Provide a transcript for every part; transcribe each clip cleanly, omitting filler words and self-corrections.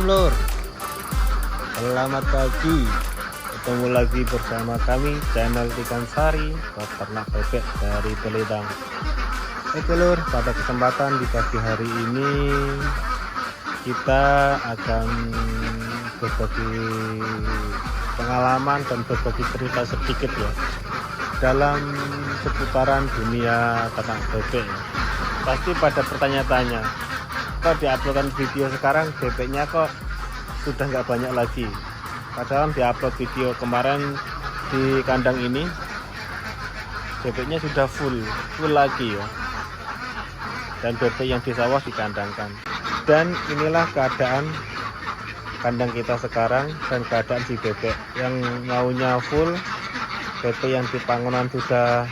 Salam lur, selamat pagi. Ketemu lagi bersama kami channel Ikan Sari, peternak bebek dari Belitang. Oke lur, pada kesempatan di pagi hari ini kita akan berbagi pengalaman dan berbagi cerita sedikit ya dalam seputaran dunia ternak bebek. Pasti pada bertanya-tanya, kok diuploadkan video sekarang bebeknya kok sudah nggak banyak lagi, padahal diupload video kemarin di kandang ini bebeknya sudah full lagi ya, dan bebek yang di sawah dikandangkan. Dan inilah keadaan kandang kita sekarang dan keadaan si bebek yang maunya full, bebek yang di pangunan sudah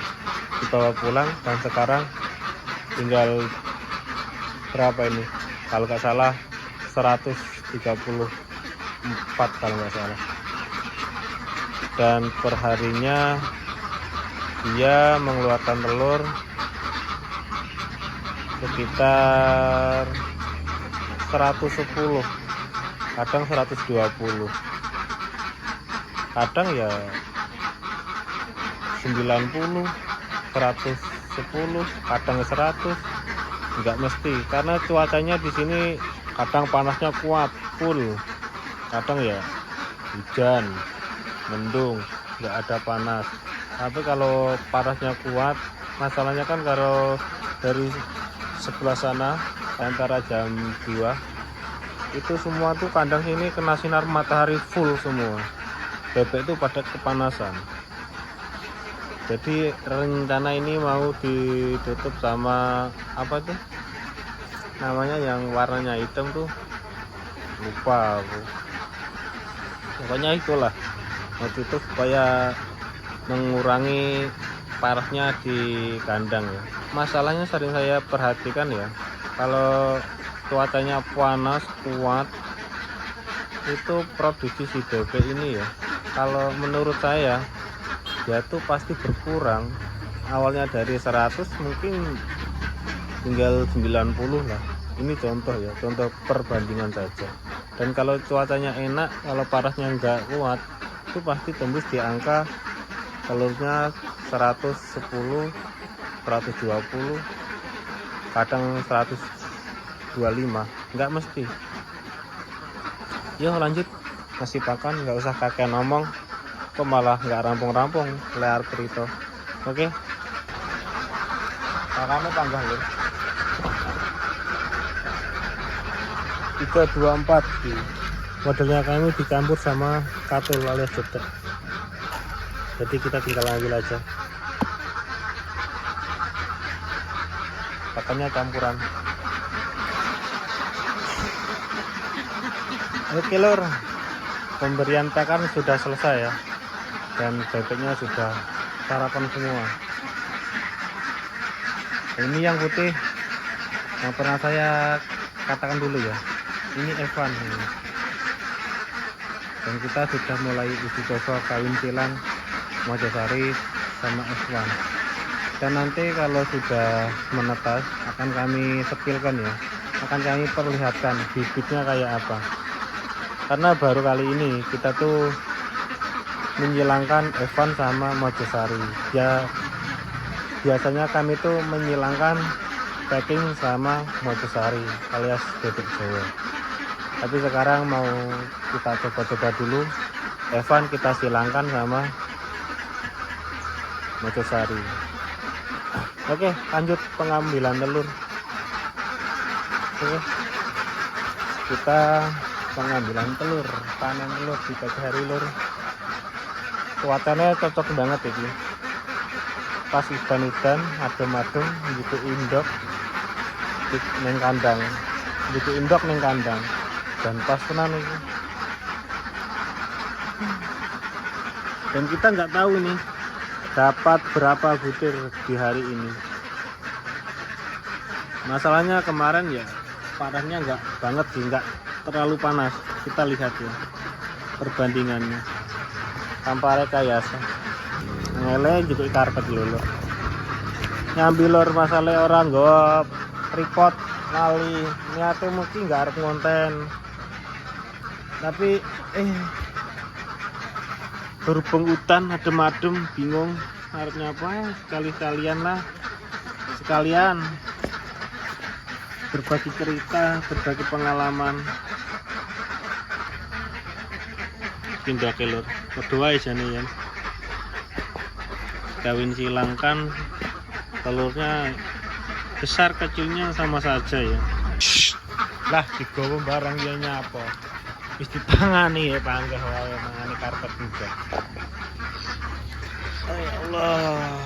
dibawa pulang, dan sekarang tinggal berapa ini, kalau nggak salah 134 kalau nggak salah. Dan perharinya dia mengeluarkan telur sekitar 110, kadang 120, kadang ya 90, 110, kadang 100, nggak mesti, karena cuacanya di sini kadang panasnya kuat full, kadang ya hujan mendung nggak ada panas. Tapi kalau panasnya kuat, masalahnya kan kalau dari sebelah sana antara jam 2 itu semua tuh kandang sini kena sinar matahari full semua, bebek itu pada kepanasan. Jadi rencana ini mau ditutup sama apa tuh namanya, yang warnanya hitam tuh, lupa aku. Pokoknya itulah, mau tutup supaya mengurangi parasnya di kandang ya. Masalahnya sering saya perhatikan ya, kalau cuacanya panas kuat itu produksi si bebek ini ya, kalau menurut saya dia tuh pasti berkurang. Awalnya dari 100 mungkin tinggal 90 lah. Ini contoh ya, contoh perbandingan saja. Dan kalau cuacanya enak, kalau parasnya nggak kuat, itu pasti tembus di angka telurnya 110, 120, kadang 125, nggak mesti. Yuk lanjut, kasih pakan, nggak usah kakek ngomong, kok malah nggak rampung-rampung lear cerita. Oke, pakannya tambah lho, 324. Modelnya kami dicampur sama katul alias jedek, jadi kita tinggal ambil aja. Pakannya campuran. Oke lur, pemberian pakan sudah selesai ya, dan bebeknya sudah sarapan semua. Ini yang putih yang pernah saya katakan dulu ya, ini Evan ini. Dan kita sudah mulai uji coba kawin silang Mojosari sama F1. Dan nanti kalau sudah menetas akan kami sepilkan ya, akan kami perlihatkan bibitnya kayak apa. Karena baru kali ini kita tuh menyilangkan Evan sama Mojosari ya. Biasanya kami tuh menyilangkan packing sama Mojosari alias bebek Jawa. Tapi sekarang mau kita coba-coba dulu Evan, kita silangkan sama Mojosari. Oke, lanjut pengambilan telur. Oke, kita pengambilan telur, panen telur di pagi hari lur. Cuacanya cocok banget ini, pas udan-udan adem-adem gitu, indok neng kandang gitu, indok neng kandang, dan pas tenan ini. Dan kita nggak tahu ini dapat berapa butir di hari ini. Masalahnya kemarin ya panasnya nggak banget sih, nggak terlalu panas. Kita lihat ya perbandingannya, tanpa rekayasa ngele juga karpet dulu nyambi lor. Masalah orang gue report lali niatnya mungkin nggak harus ngonten, Tapi berhubung hutan adem-adem, bingung harusnya apa, sekalian berbagi cerita, berbagi pengalaman. Pindah ke lur kedua jane ya, kawin silangkan telurnya besar kecilnya sama saja ya. Lah digowo barang ya nyapa wis ditangani ya, panggah wae mangane karpet juga. Ya Allah,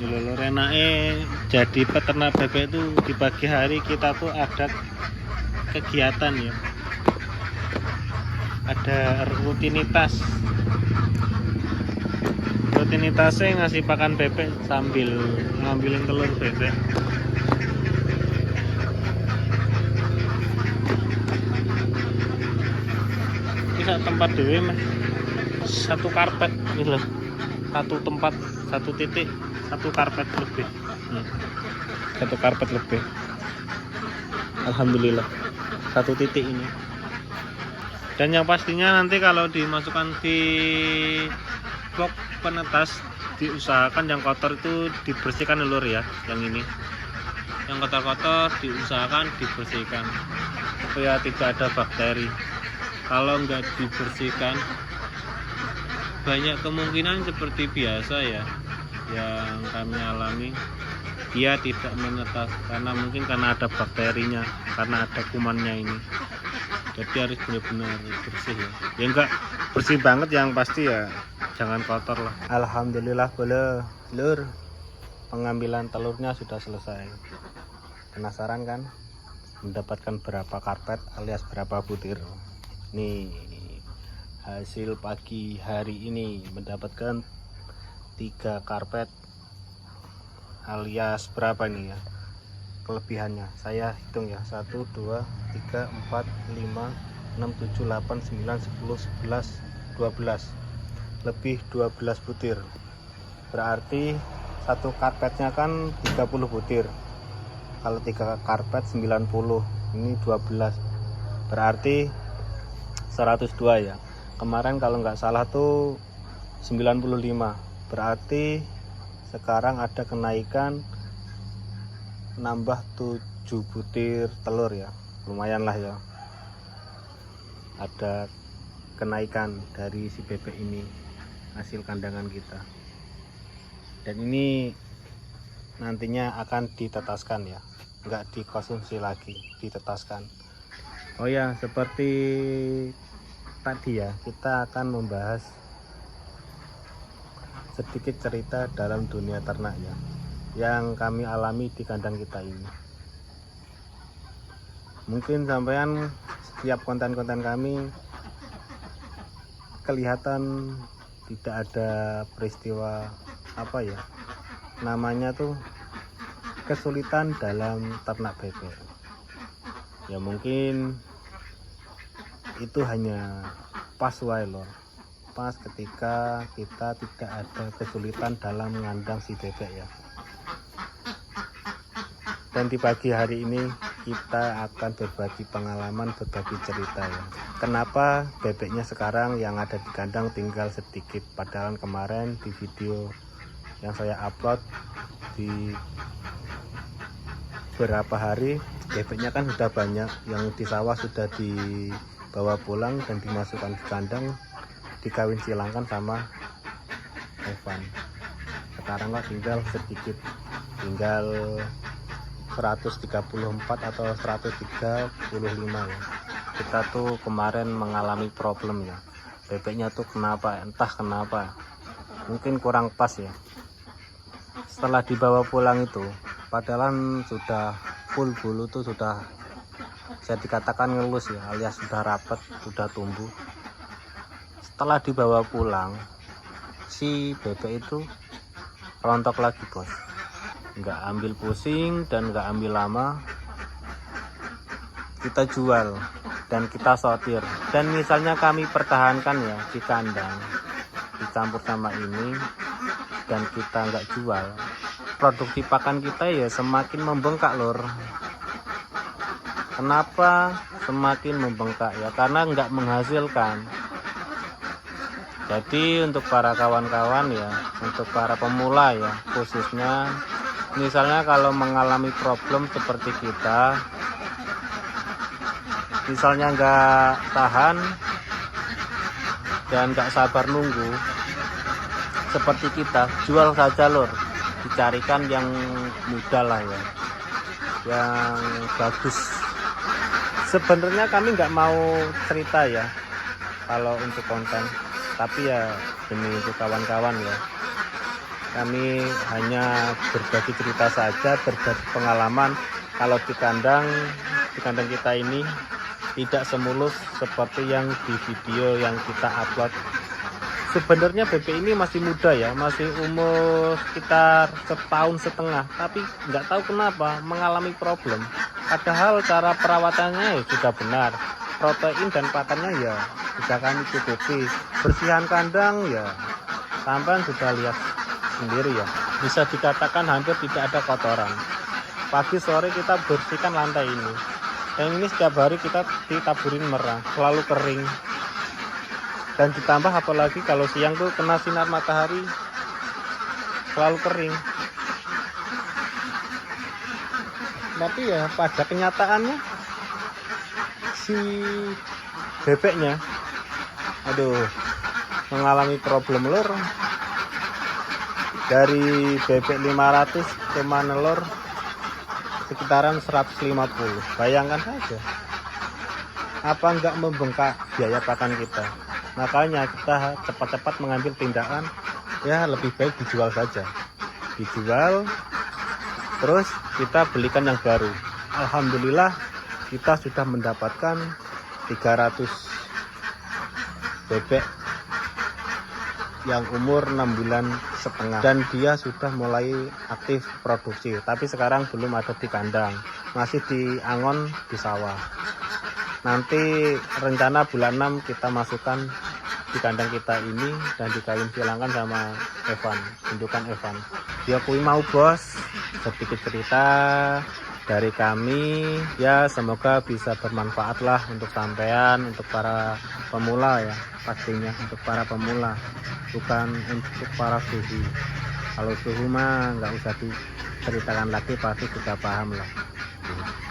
lho enake jadi peternak bebek itu di pagi hari kita tuh ada kegiatan ya, ada rutinitasnya ngasih pakan bebek sambil ngambilin telur bebek. Bisa tempat dewe mah satu karpet gitu, satu tempat, satu titik, satu karpet lebih. Satu karpet lebih, alhamdulillah satu titik ini. Dan yang pastinya nanti kalau dimasukkan di box penetas, diusahakan yang kotor itu dibersihkan lur ya. Yang ini yang kotor-kotor diusahakan dibersihkan supaya tidak ada bakteri. Kalau nggak dibersihkan banyak kemungkinan seperti biasa ya yang kami alami, dia tidak menetas karena ada bakterinya, karena ada kumannya ini. Jadi harus benar-benar bersih ya enggak bersih banget, yang pasti ya jangan kotor lah. Alhamdulillah boleh lur, pengambilan telurnya sudah selesai. Penasaran kan mendapatkan berapa karpet alias berapa butir? Nih hasil pagi hari ini mendapatkan 3 karpet alias berapa nih ya kelebihannya, saya hitung ya, 1, 2, 3, 4, 5, 6, 7, 8, 9, 10, 11, 12, lebih 12 butir. Berarti satu karpetnya kan 30 butir, kalau 3 karpet 90, ini 12, berarti 102 ya. Kemarin kalau nggak salah tuh 95, berarti sekarang ada kenaikan, nambah 7 butir telur ya, lumayan lah ya, ada kenaikan dari si bebek ini, hasil kandangan kita. Dan ini nantinya akan ditetaskan ya, nggak dikonsumsi lagi, ditetaskan. Oh ya, seperti tadi ya, kita akan membahas sedikit cerita dalam dunia ternak ya, yang kami alami di kandang kita ini. Mungkin sampean setiap konten-konten kami kelihatan tidak ada peristiwa apa ya, namanya tuh kesulitan dalam ternak bebek. Ya mungkin itu hanya pas wae lor, pas ketika kita tidak ada kesulitan dalam mengandang si bebek ya. Dan di pagi hari ini kita akan berbagi pengalaman, berbagi cerita ya. Kenapa bebeknya sekarang yang ada di kandang tinggal sedikit, padahal kemarin di video yang saya upload di beberapa hari bebeknya kan sudah banyak, yang di sawah sudah dibawa pulang dan dimasukkan ke kandang, dikawin silangkan sama Evan. Sekarang kok tinggal sedikit, tinggal 134 atau 135 ya. Kita tuh kemarin mengalami problem ya, bebeknya tuh kenapa, entah kenapa, mungkin kurang pas ya. Setelah dibawa pulang itu, padahal sudah full bulu tuh, sudah bisa dikatakan ngelus ya, alias sudah rapat, sudah tumbuh. Setelah dibawa pulang, si bebek itu rontok lagi bos, nggak ambil pusing dan nggak ambil lama, kita jual dan kita sortir. Dan misalnya kami pertahankan ya di kandang dicampur sama ini dan kita nggak jual, produksi pakan kita ya semakin membengkak lur. Kenapa semakin membengkak ya? Karena nggak menghasilkan. Jadi untuk para kawan-kawan ya, untuk para pemula ya khususnya, misalnya kalau mengalami problem seperti kita, misalnya nggak tahan dan nggak sabar nunggu seperti kita, jual saja lur, dicarikan yang mudah lah ya, yang bagus. Sebenarnya kami nggak mau cerita ya kalau untuk konten, tapi ya demi untuk kawan-kawan ya, kami hanya berbagi cerita saja, berbagi pengalaman. Kalau di kandang kita ini tidak semulus seperti yang di video yang kita upload. Sebenarnya bebek ini masih muda ya, masih umur sekitar 1,5 tahun, tapi nggak tahu kenapa mengalami problem. Padahal cara perawatannya ya sudah benar, protein dan pakannya ya sudah kami cukupi, bersihan kandang ya sampai sudah lihat sendiri ya, bisa dikatakan hampir tidak ada kotoran. Pagi sore kita bersihkan lantai ini, yang ini setiap hari kita ditaburin merah, selalu kering. Dan ditambah apalagi kalau siang tuh kena sinar matahari, selalu kering. Tapi ya pada kenyataannya si bebeknya mengalami problem lur. Dari bebek 500 cuma nelur sekitaran 150. Bayangkan saja, apa enggak membengkak biaya pakan kita. Makanya kita cepat-cepat mengambil tindakan, ya lebih baik dijual saja, dijual terus kita belikan yang baru. Alhamdulillah kita sudah mendapatkan 300 bebek yang umur 6,5 bulan dan dia sudah mulai aktif produksi, tapi sekarang belum ada di kandang, masih di angon di sawah. Nanti rencana bulan 6 kita masukkan di kandang kita ini dan dikawin silangkan sama Evan, indukan Evan. Ya kui mau bos, sedikit cerita dari kami ya, semoga bisa bermanfaat lah untuk sampean, untuk para pemula ya, pastinya untuk para pemula, bukan untuk para suhu. Kalau suhu mah nggak usah diceritakan lagi, pasti sudah paham lah.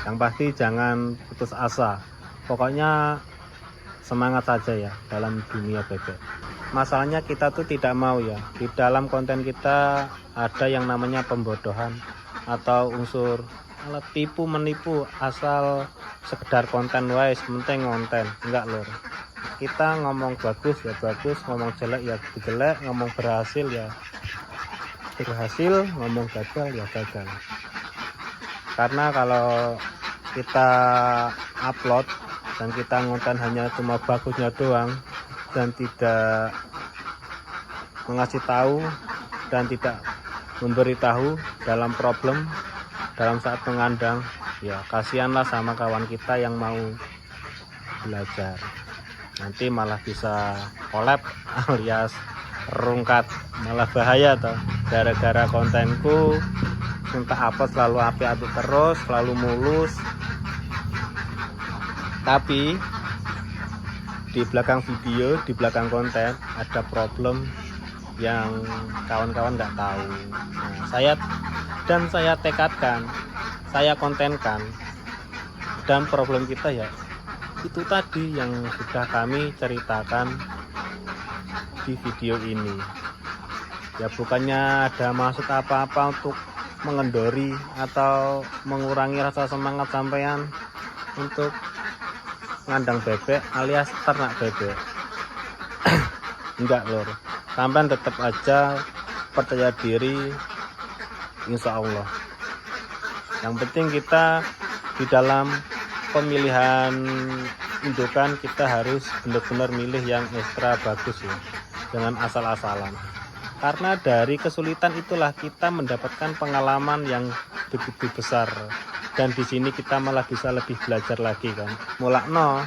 Yang pasti jangan putus asa, pokoknya semangat saja ya dalam dunia bebek. Masalahnya kita tuh tidak mau ya, di dalam konten kita ada yang namanya pembodohan atau unsur tipu menipu, asal sekedar konten wise, penting konten, enggak lor. Kita ngomong bagus ya bagus, ngomong jelek ya jelek, ngomong berhasil ya berhasil, ngomong gagal ya gagal. Karena kalau kita upload dan kita ngonten hanya cuma bagusnya doang dan tidak mengasih tahu dan tidak memberitahu dalam problem dalam saat mengandang, ya kasihanlah sama kawan kita yang mau belajar. Nanti malah bisa collab alias rungkat, malah bahaya toh, gara-gara kontenku minta apa selalu api-api terus, selalu mulus, tapi di belakang video, di belakang konten ada problem yang kawan-kawan nggak tahu. Nah, saya tekadkan, saya kontenkan, dan problem kita ya itu tadi yang sudah kami ceritakan di video ini. Ya bukannya ada maksud apa-apa untuk mengendori atau mengurangi rasa semangat sampean untuk ngandang bebek alias ternak bebek. Enggak lor, sampean tetap aja percaya diri, insya Allah. Yang penting kita di dalam pemilihan indukan kita harus benar-benar milih yang ekstra bagus ya, jangan asal-asalan. Karena dari kesulitan itulah kita mendapatkan pengalaman yang begitu besar, dan di sini kita malah bisa lebih belajar lagi kan. Mulakno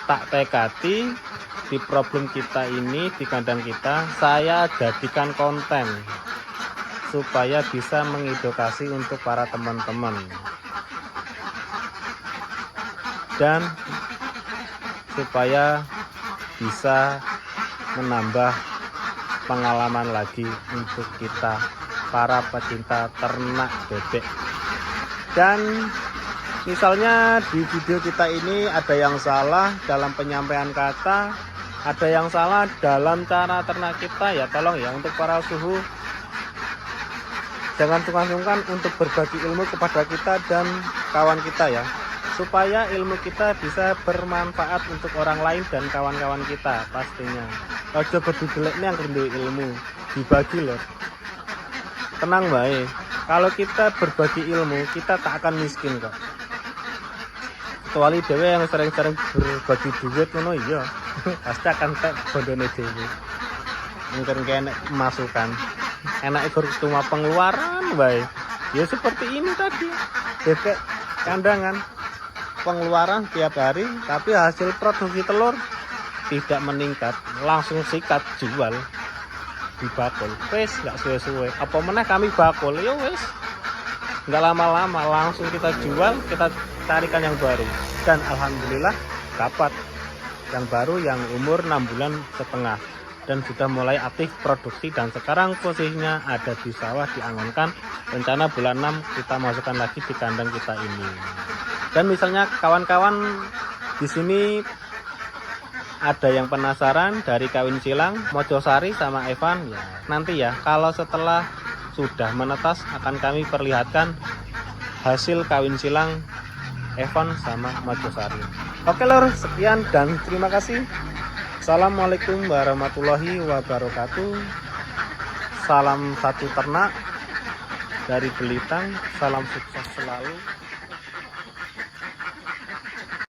tak tekati di problem kita ini di kandang kita, saya jadikan konten, supaya bisa mengedukasi untuk para teman-teman dan supaya bisa menambah pengalaman lagi untuk kita para pecinta ternak bebek. Dan misalnya di video kita ini ada yang salah dalam penyampaian kata, ada yang salah dalam cara ternak kita, ya tolong ya untuk para suhu jangan sungkan-sungkan untuk berbagi ilmu kepada kita dan kawan kita ya, supaya ilmu kita bisa bermanfaat untuk orang lain dan kawan-kawan kita pastinya. Ojo berdidelek nih yang rendu ilmu, dibagi loh. Tenang baik, kalau kita berbagi ilmu kita tak akan miskin kok. Kecuali dewe yang sering-sering berbagi duit ngono iya, pasti akan tak bondone dewe. Mungkin kayak masukan, enak ikut cuma pengeluaran baik. Ya seperti ini tadi, bebek kandangan, pengeluaran tiap hari, tapi hasil produksi telur tidak meningkat, langsung sikat jual di bakul. Wes nggak suwe-suwe. Apa meneh kami bakul, ya wes nggak lama-lama langsung kita jual, kita carikan yang baru. Dan alhamdulillah dapat yang baru yang umur 6 bulan setengah dan sudah mulai aktif produksi, dan sekarang posisinya ada di sawah diangonkan. Rencana bulan 6 kita masukkan lagi di kandang kita ini. Dan misalnya kawan-kawan di sini ada yang penasaran dari kawin silang Mojosari sama Evan ya, nanti ya kalau setelah sudah menetas akan kami perlihatkan hasil kawin silang Evan sama Mojosari. Oke lor, sekian dan terima kasih. Assalamualaikum warahmatullahi wabarakatuh. Salam satu ternak dari Belitang, salam sukses selalu.